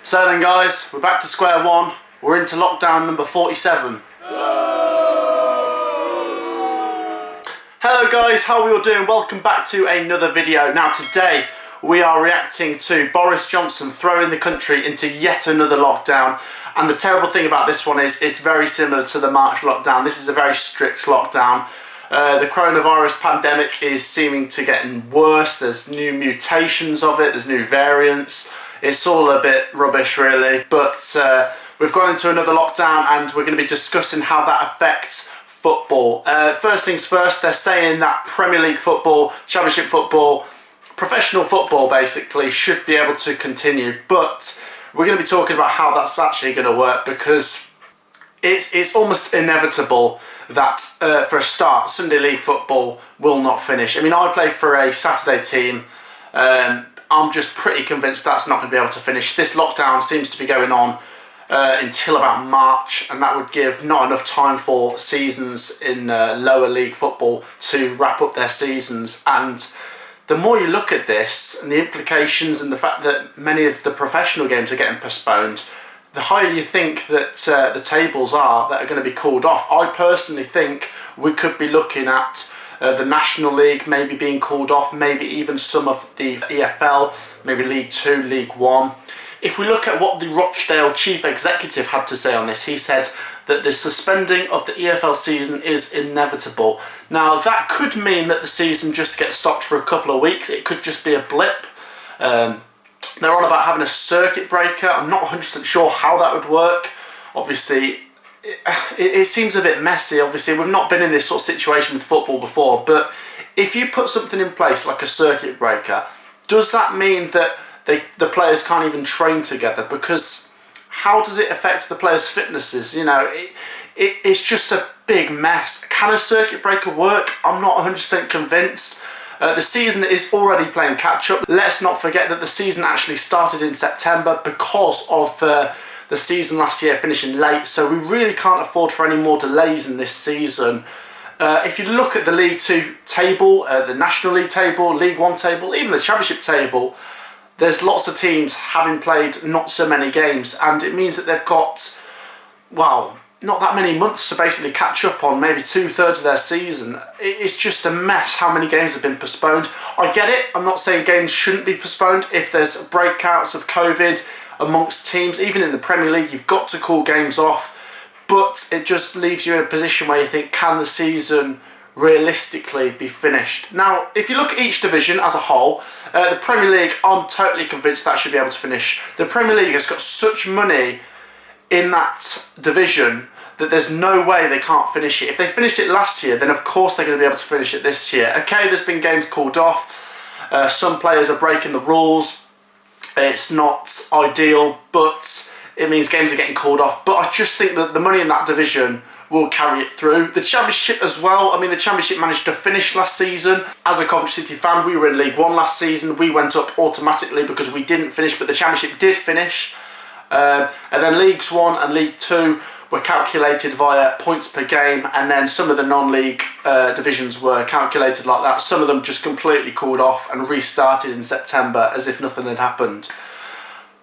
So then guys, we're back to square one. We're into lockdown number 47. Hello guys, how are we all doing? Welcome back to another video. Now today we are reacting to Boris Johnson throwing the country into yet another lockdown. And the terrible thing about this one is it's very similar to the March lockdown. This is a very strict lockdown. The coronavirus pandemic is seeming to get worse. There's new mutations of it, there's new variants. It's all a bit rubbish really, but we've gone into another lockdown and we're going to be discussing how that affects football. First things first, they're saying that Premier League football, Championship football, professional football basically should be able to continue, but we're going to be talking about how that's actually going to work, because it's almost inevitable that for a start Sunday League football will not finish. I mean, I play for a Saturday team. I'm just pretty convinced that's not going to be able to finish. This lockdown seems to be going on until about March, and that would give not enough time for seasons in lower league football to wrap up their seasons. And the more you look at this and the implications and the fact that many of the professional games are getting postponed, the higher you think that the tables are that are going to be called off. I personally think we could be looking at the National League maybe being called off, maybe even some of the EFL, maybe League 2, League 1. If we look at what the Rochdale chief executive had to say on this, he said that the suspending of the EFL season is inevitable. Now that could mean that the season just gets stopped for a couple of weeks. It could just be a blip. They're on about having a circuit breaker. I'm not 100% sure how that would work. Obviously, it seems a bit messy. Obviously, we've not been in this sort of situation with football before, but if you put something in place like a circuit breaker, does that mean that the players can't even train together? Because how does it affect the players' fitnesses? You know, it's just a big mess. Can a circuit breaker work? I'm not 100% convinced. The season is already playing catch-up. Let's not forget that the season actually started in September because of the season last year finishing late, so we really can't afford for any more delays in this season. If you look at the League 2 table, the National League table, League 1 table, even the Championship table, there's lots of teams having played not so many games, and it means that they've got, well, not that many months to basically catch up on, maybe 2/3 of their season. It's just a mess how many games have been postponed. I get it, I'm not saying games shouldn't be postponed. If there's breakouts of COVID amongst teams, even in the Premier League, you've got to call games off, but it just leaves you in a position where you think, can the season realistically be finished? Now, if you look at each division as a whole, the Premier League, I'm totally convinced that should be able to finish. The Premier League has got such money in that division that there's no way they can't finish it. If they finished it last year, then of course they're going to be able to finish it this year. Okay, there's been games called off. Some players are breaking the rules. It's not ideal, but it means games are getting called off. But I just think that the money in that division will carry it through. The Championship as well. I mean, the Championship managed to finish last season. As a Coventry City fan, we were in League 1 last season. We went up automatically because we didn't finish, but the Championship did finish. And then Leagues 1 and League 2 were calculated via points per game, and then some of the non-league divisions were calculated like that. Some of them just completely called off and restarted in September as if nothing had happened.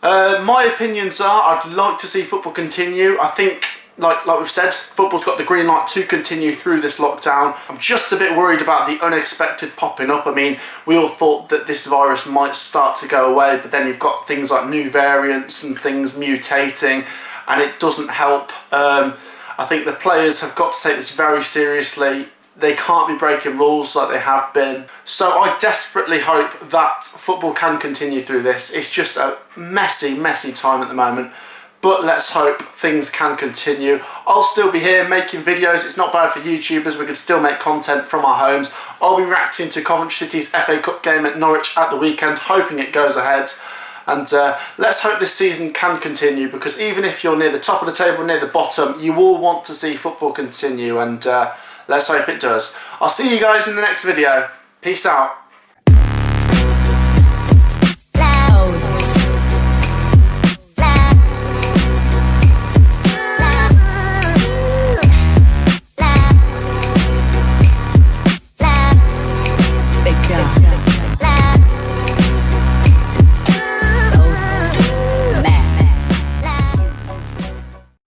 My opinions are, I'd like to see football continue. I think, like we've said, football's got the green light to continue through this lockdown. I'm just a bit worried about the unexpected popping up. I mean, we all thought that this virus might start to go away, but then you've got things like new variants and things mutating, and it doesn't help. I think the players have got to take this very seriously. They can't be breaking rules like they have been. So I desperately hope that football can continue through this. It's just a messy, messy time at the moment. But let's hope things can continue. I'll still be here making videos. It's not bad for YouTubers. We can still make content from our homes. I'll be reacting to Coventry City's FA Cup game at Norwich at the weekend, hoping it goes ahead. And let's hope this season can continue, because even if you're near the top of the table, near the bottom, you all want to see football continue, and let's hope it does. I'll see you guys in the next video. Peace out.